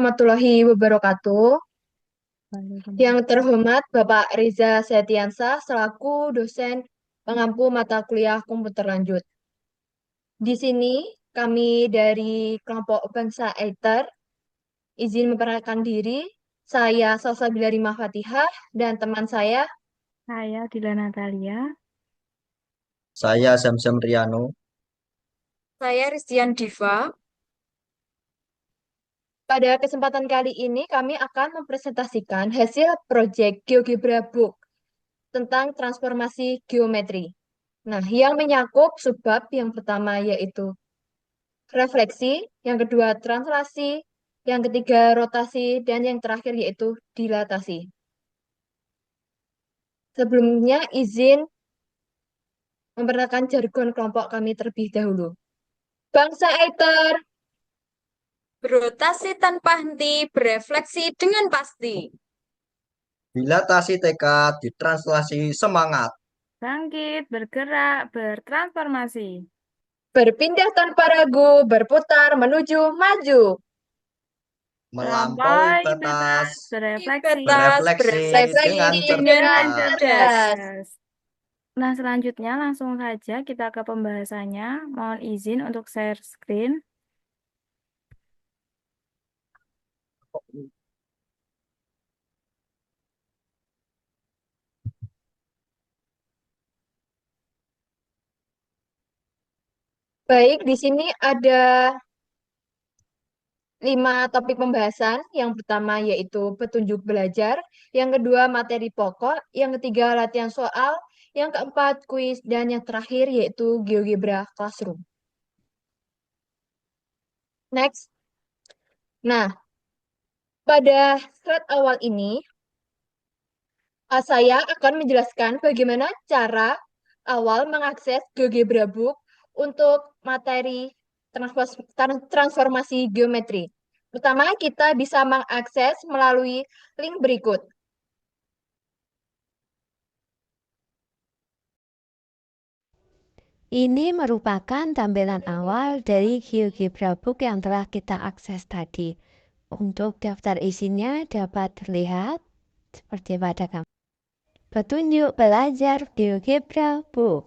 Warahmatullahi wabarakatuh. Yang Waalaikumsalam. terhormat Bapak Riza Setiansah selaku dosen pengampu mata kuliah komputer lanjut. Di sini kami dari kelompok Bangsa Eiter izin memperkenalkan diri. Saya Salsabila Rima Fatihah dan teman saya. Saya Dila Natalia. Saya Zamzam Riano. Saya Ristian Diva. Pada kesempatan kali ini kami akan mempresentasikan hasil proyek GeoGebra Book tentang transformasi geometri. Nah, yang menyakup subbab yang pertama yaitu refleksi, yang kedua translasi, yang ketiga rotasi, dan yang terakhir yaitu dilatasi. Sebelumnya izin memperkenalkan jargon kelompok kami terlebih dahulu. Bangsa Eiter, Berotasi tanpa henti, berefleksi dengan pasti. Dilatasi tekad, ditranslasi semangat. Bangkit, bergerak, bertransformasi. berpindah tanpa ragu, berputar menuju maju. Melampaui Melampaui batas, batas, berefleksi Batas berefleksi berefleksi dengan Refleksi dengan dengan cerdas. cerdas. cerdas. cerdas. Nah, selanjutnya langsung saja kita ke pembahasannya. Mohon izin untuk share screen. Baik, di sini ada 5 topik pembahasan. Yang pertama yaitu petunjuk belajar, yang kedua materi pokok, yang ketiga latihan soal, yang keempat kuis, dan yang terakhir yaitu GeoGebra Classroom. Next. Nah, pada slide awal ini, saya akan menjelaskan bagaimana cara awal mengakses GeoGebra Book untuk materi transformasi geometri. Pertama, kita bisa mengakses melalui link berikut. Ini merupakan tampilan awal dari GeoGebra Book yang telah kita akses tadi. Untuk daftar isinya dapat terlihat seperti pada gambar. Petunjuk belajar GeoGebra Book.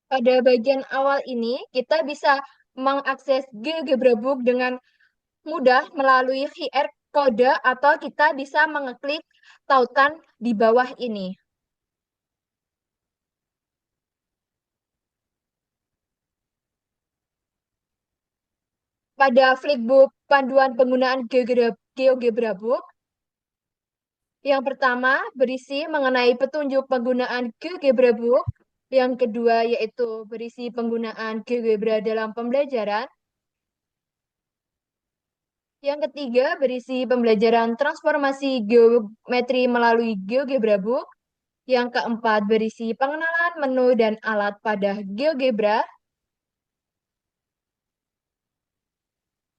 Pada bagian awal ini, kita bisa mengakses GeoGebra Book dengan mudah melalui QR kode atau kita bisa mengeklik tautan di bawah ini. Pada flipbook panduan penggunaan GeoGebra Book, yang pertama berisi mengenai petunjuk penggunaan GeoGebra Book, yang kedua yaitu berisi penggunaan GeoGebra dalam pembelajaran, yang ketiga berisi pembelajaran transformasi geometri melalui GeoGebra Book, yang keempat berisi pengenalan menu dan alat pada GeoGebra,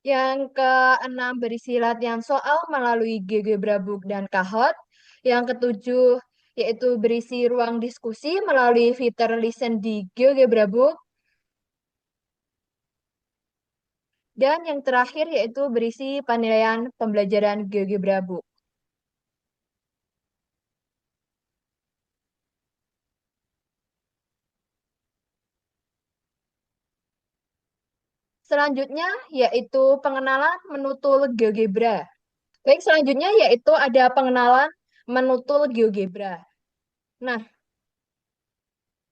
yang keenam berisi latihan soal melalui GeoGebra Book dan Kahoot. Yang ketujuh yaitu berisi ruang diskusi melalui fitur Listen di GeoGebra Book. Dan yang terakhir yaitu berisi penilaian pembelajaran GeoGebra Book. Selanjutnya yaitu pengenalan menu tool GeoGebra. Baik, selanjutnya yaitu ada pengenalan menu tool GeoGebra. Nah,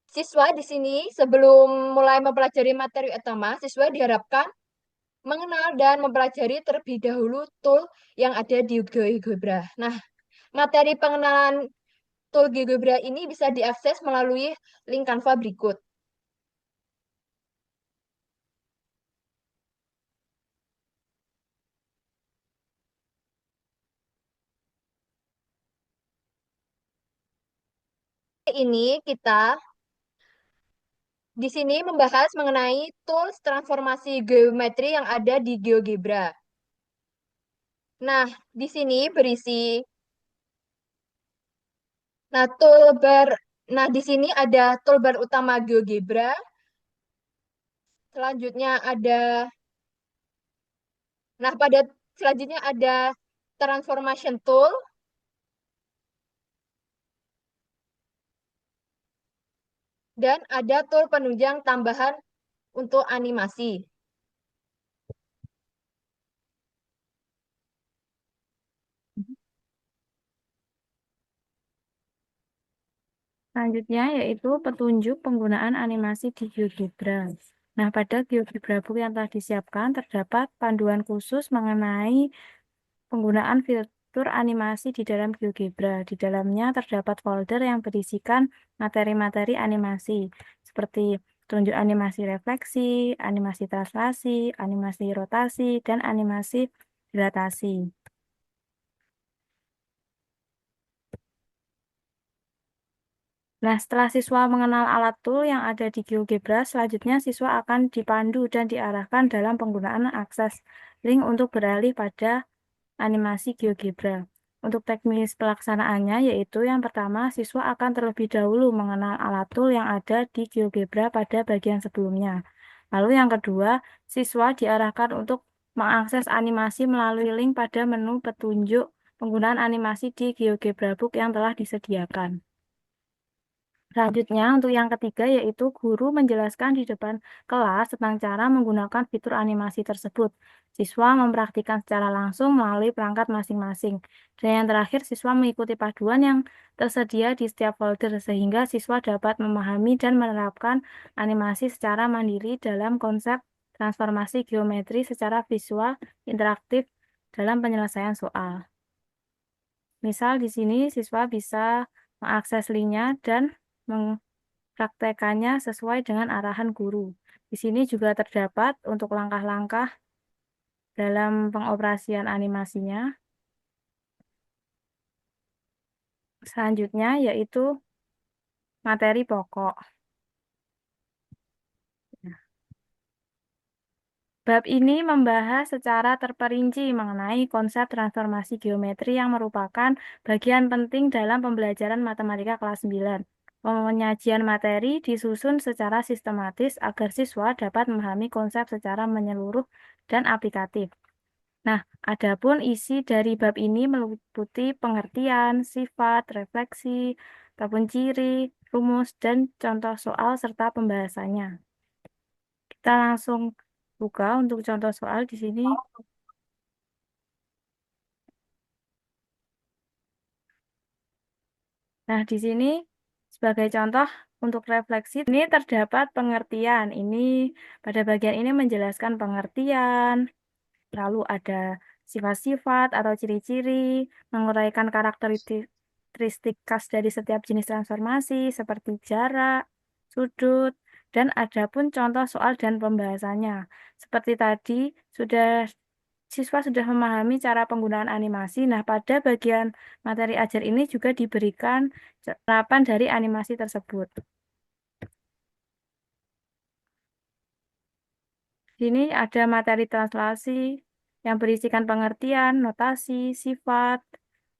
siswa di sini sebelum mulai mempelajari materi utama, siswa diharapkan mengenal dan mempelajari terlebih dahulu tool yang ada di GeoGebra. Nah, materi pengenalan tool GeoGebra ini bisa diakses melalui link Canva berikut. Ini kita di sini membahas mengenai tools transformasi geometri yang ada di GeoGebra. Nah, di sini berisi nah toolbar. Nah, di sini ada toolbar utama GeoGebra. Selanjutnya ada Nah, pada selanjutnya ada transformation tool dan ada tool penunjang tambahan untuk animasi. Selanjutnya yaitu petunjuk penggunaan animasi di GeoGebra. Nah, pada GeoGebra Book yang telah disiapkan terdapat panduan khusus mengenai penggunaan fitur animasi di dalam GeoGebra. Di dalamnya terdapat folder yang berisikan materi-materi animasi seperti tunjuk animasi refleksi, animasi translasi, animasi rotasi, dan animasi dilatasi. Nah, setelah siswa mengenal alat tool yang ada di GeoGebra, selanjutnya siswa akan dipandu dan diarahkan dalam penggunaan akses link untuk beralih pada animasi GeoGebra. Untuk teknis pelaksanaannya, yaitu yang pertama, siswa akan terlebih dahulu mengenal alat tool yang ada di GeoGebra pada bagian sebelumnya. Lalu yang kedua, siswa diarahkan untuk mengakses animasi melalui link pada menu petunjuk penggunaan animasi di GeoGebra Book yang telah disediakan. Selanjutnya, untuk yang ketiga yaitu guru menjelaskan di depan kelas tentang cara menggunakan fitur animasi tersebut. Siswa mempraktikkan secara langsung melalui perangkat masing-masing. Dan yang terakhir, siswa mengikuti paduan yang tersedia di setiap folder sehingga siswa dapat memahami dan menerapkan animasi secara mandiri dalam konsep transformasi geometri secara visual interaktif dalam penyelesaian soal. Misal di sini siswa bisa mengakses linknya dan mempraktekannya sesuai dengan arahan guru. Di sini juga terdapat untuk langkah-langkah dalam pengoperasian animasinya. Selanjutnya yaitu materi pokok. Bab ini membahas secara terperinci mengenai konsep transformasi geometri yang merupakan bagian penting dalam pembelajaran matematika kelas 9. Penyajian materi disusun secara sistematis agar siswa dapat memahami konsep secara menyeluruh dan aplikatif. Nah, adapun isi dari bab ini meliputi pengertian, sifat, refleksi, ataupun ciri, rumus, dan contoh soal serta pembahasannya. Kita langsung buka untuk contoh soal di sini. Nah, di sini sebagai contoh untuk refleksi ini terdapat pengertian. Ini pada bagian ini menjelaskan pengertian, lalu ada sifat-sifat atau ciri-ciri, menguraikan karakteristik khas dari setiap jenis transformasi seperti jarak, sudut, dan ada pun contoh soal dan pembahasannya. Seperti tadi siswa sudah memahami cara penggunaan animasi. Nah, pada bagian materi ajar ini juga diberikan penerapan dari animasi tersebut. Sini ada materi translasi yang berisikan pengertian, notasi, sifat,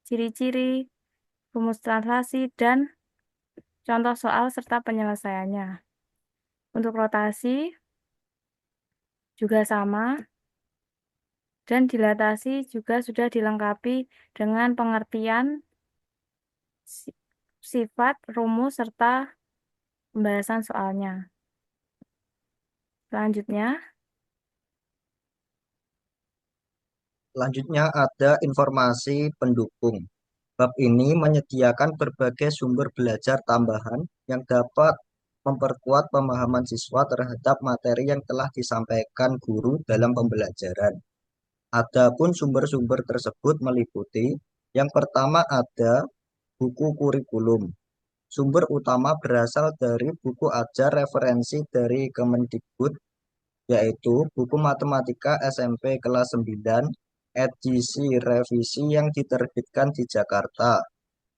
ciri-ciri, rumus translasi, dan contoh soal serta penyelesaiannya. Untuk rotasi juga sama, dan dilatasi juga sudah dilengkapi dengan pengertian, sifat, rumus, serta pembahasan soalnya. Selanjutnya ada informasi pendukung. Bab ini menyediakan berbagai sumber belajar tambahan yang dapat memperkuat pemahaman siswa terhadap materi yang telah disampaikan guru dalam pembelajaran. Adapun sumber-sumber tersebut meliputi yang pertama ada buku kurikulum. Sumber utama berasal dari buku ajar referensi dari Kemendikbud, yaitu buku Matematika SMP kelas 9, edisi revisi yang diterbitkan di Jakarta.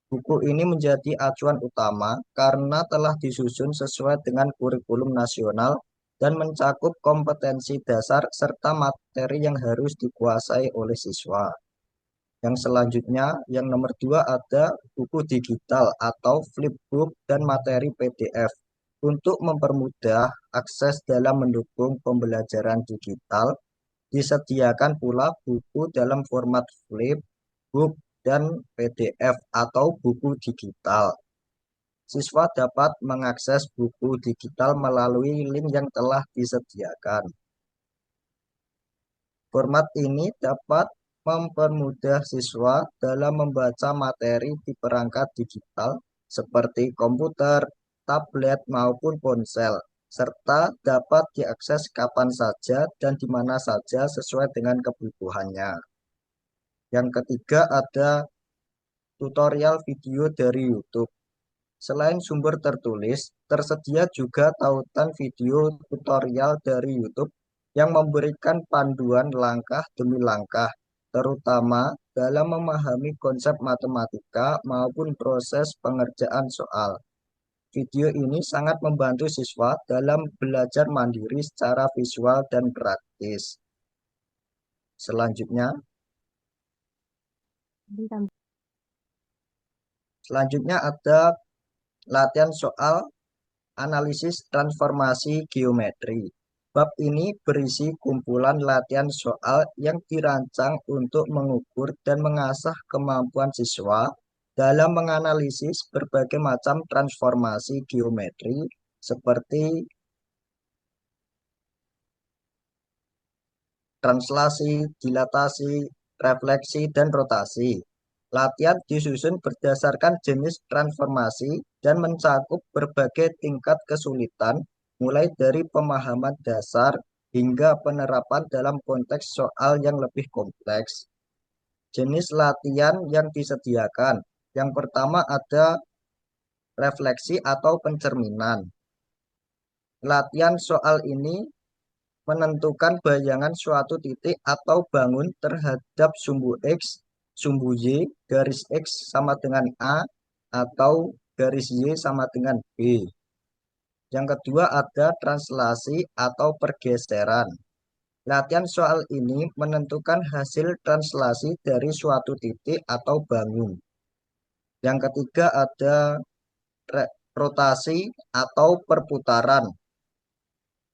Buku ini menjadi acuan utama karena telah disusun sesuai dengan kurikulum nasional dan mencakup kompetensi dasar serta materi yang harus dikuasai oleh siswa. Yang selanjutnya, yang nomor 2 ada buku digital atau flipbook dan materi PDF untuk mempermudah akses dalam mendukung pembelajaran digital. Disediakan pula buku dalam format flip book dan PDF atau buku digital. Siswa dapat mengakses buku digital melalui link yang telah disediakan. Format ini dapat mempermudah siswa dalam membaca materi di perangkat digital seperti komputer, tablet, maupun ponsel, serta dapat diakses kapan saja dan di mana saja sesuai dengan kebutuhannya. Yang ketiga ada tutorial video dari YouTube. Selain sumber tertulis, tersedia juga tautan video tutorial dari YouTube yang memberikan panduan langkah demi langkah, terutama dalam memahami konsep matematika maupun proses pengerjaan soal. Video ini sangat membantu siswa dalam belajar mandiri secara visual dan praktis. Selanjutnya ada latihan soal analisis transformasi geometri. Bab ini berisi kumpulan latihan soal yang dirancang untuk mengukur dan mengasah kemampuan siswa dalam menganalisis berbagai macam transformasi geometri seperti translasi, dilatasi, refleksi, dan rotasi. Latihan disusun berdasarkan jenis transformasi dan mencakup berbagai tingkat kesulitan, mulai dari pemahaman dasar hingga penerapan dalam konteks soal yang lebih kompleks. Jenis latihan yang disediakan. Yang pertama ada refleksi atau pencerminan. Latihan soal ini menentukan bayangan suatu titik atau bangun terhadap sumbu X, sumbu Y, garis X sama dengan A, atau garis Y sama dengan B. Yang kedua ada translasi atau pergeseran. Latihan soal ini menentukan hasil translasi dari suatu titik atau bangun. Yang ketiga ada rotasi atau perputaran.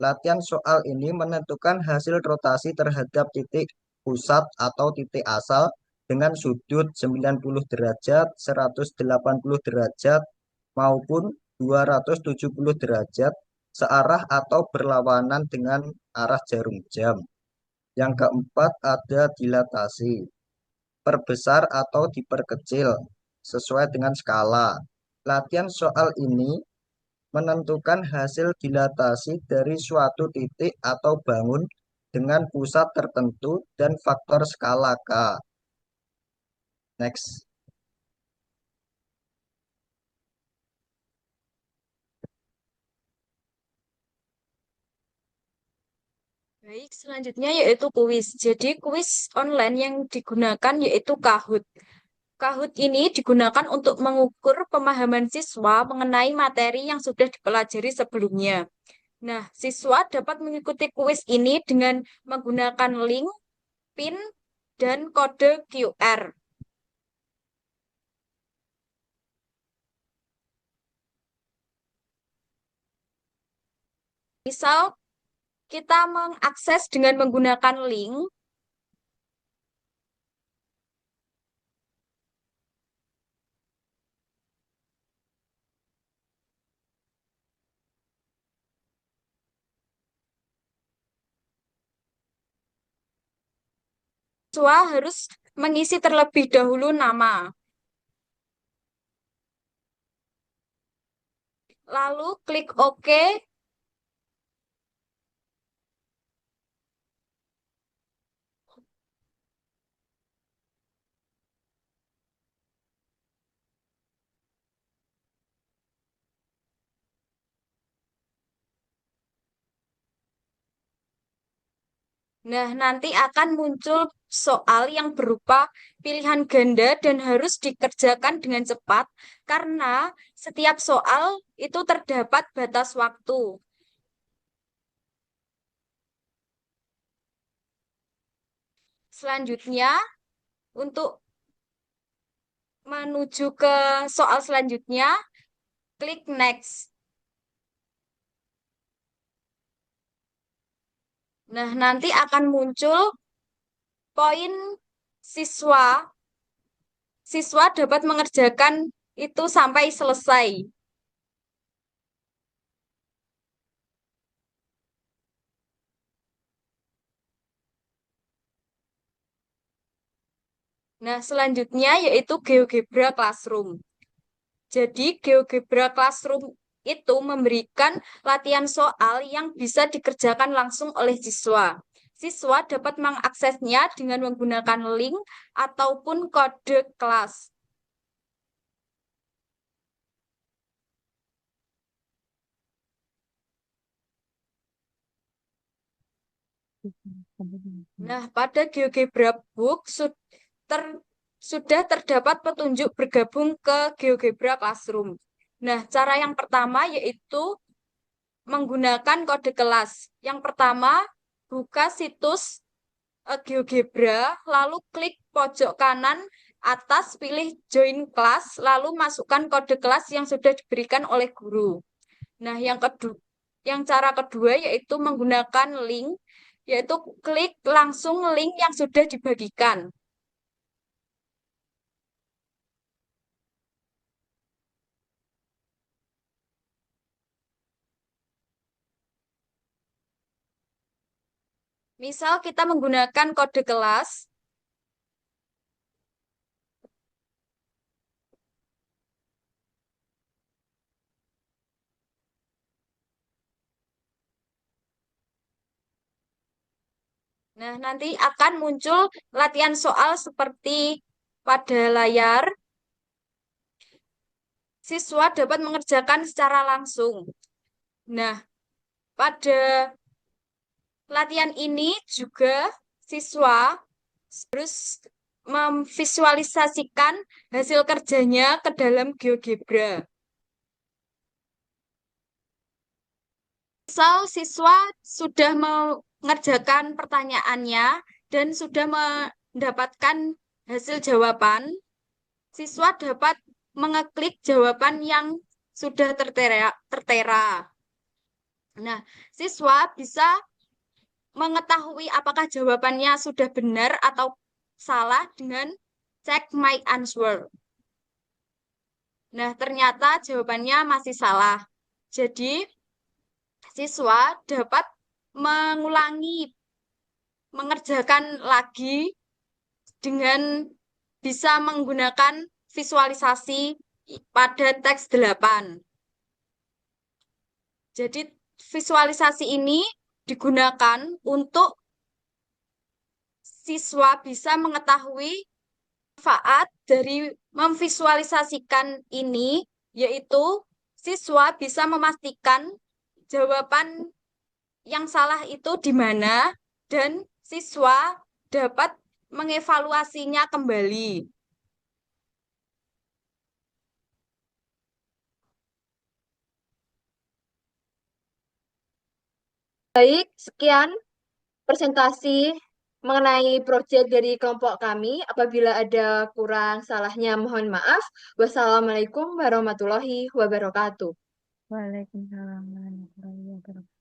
Latihan soal ini menentukan hasil rotasi terhadap titik pusat atau titik asal dengan sudut 90 derajat, 180 derajat, maupun 270 derajat searah atau berlawanan dengan arah jarum jam. Yang keempat ada dilatasi, perbesar atau diperkecil sesuai dengan skala. Latihan soal ini menentukan hasil dilatasi dari suatu titik atau bangun dengan pusat tertentu dan faktor skala K. Next. Baik, selanjutnya yaitu kuis. Jadi kuis online yang digunakan yaitu Kahoot. Kahoot ini digunakan untuk mengukur pemahaman siswa mengenai materi yang sudah dipelajari sebelumnya. Nah, siswa dapat mengikuti kuis ini dengan menggunakan link, PIN, dan kode QR. Misal, kita mengakses dengan menggunakan link, siswa harus mengisi terlebih dahulu nama. Lalu klik OK. Nah, nanti akan muncul soal yang berupa pilihan ganda dan harus dikerjakan dengan cepat karena setiap soal itu terdapat batas waktu. Selanjutnya, untuk menuju ke soal selanjutnya, klik next. Nah, nanti akan muncul poin siswa. Siswa dapat mengerjakan itu sampai selesai. Nah, selanjutnya yaitu GeoGebra Classroom. Jadi, GeoGebra Classroom itu memberikan latihan soal yang bisa dikerjakan langsung oleh siswa. Siswa dapat mengaksesnya dengan menggunakan link ataupun kode kelas. Nah, pada GeoGebra Book sudah terdapat petunjuk bergabung ke GeoGebra Classroom. Nah, cara yang pertama yaitu menggunakan kode kelas. Yang pertama, buka situs GeoGebra, lalu klik pojok kanan atas, pilih Join Class, lalu masukkan kode kelas yang sudah diberikan oleh guru. Nah, yang cara kedua yaitu menggunakan link, yaitu klik langsung link yang sudah dibagikan. Misal kita menggunakan kode kelas, nah nanti akan muncul latihan soal seperti pada layar. Siswa dapat mengerjakan secara langsung. Nah, pada latihan ini juga siswa harus memvisualisasikan hasil kerjanya ke dalam GeoGebra. Misal siswa sudah mengerjakan pertanyaannya dan sudah mendapatkan hasil jawaban, siswa dapat mengeklik jawaban yang sudah tertera. Nah, siswa bisa mengetahui apakah jawabannya sudah benar atau salah dengan check my answer. Nah, ternyata jawabannya masih salah. Jadi, siswa dapat mengulangi, mengerjakan lagi dengan bisa menggunakan visualisasi pada teks 8. Jadi, visualisasi ini digunakan untuk siswa bisa mengetahui manfaat dari memvisualisasikan ini, yaitu siswa bisa memastikan jawaban yang salah itu di mana dan siswa dapat mengevaluasinya kembali. Baik, sekian presentasi mengenai proyek dari kelompok kami. Apabila ada kurang salahnya, mohon maaf. Wassalamualaikum warahmatullahi wabarakatuh. Waalaikumsalam warahmatullahi wabarakatuh.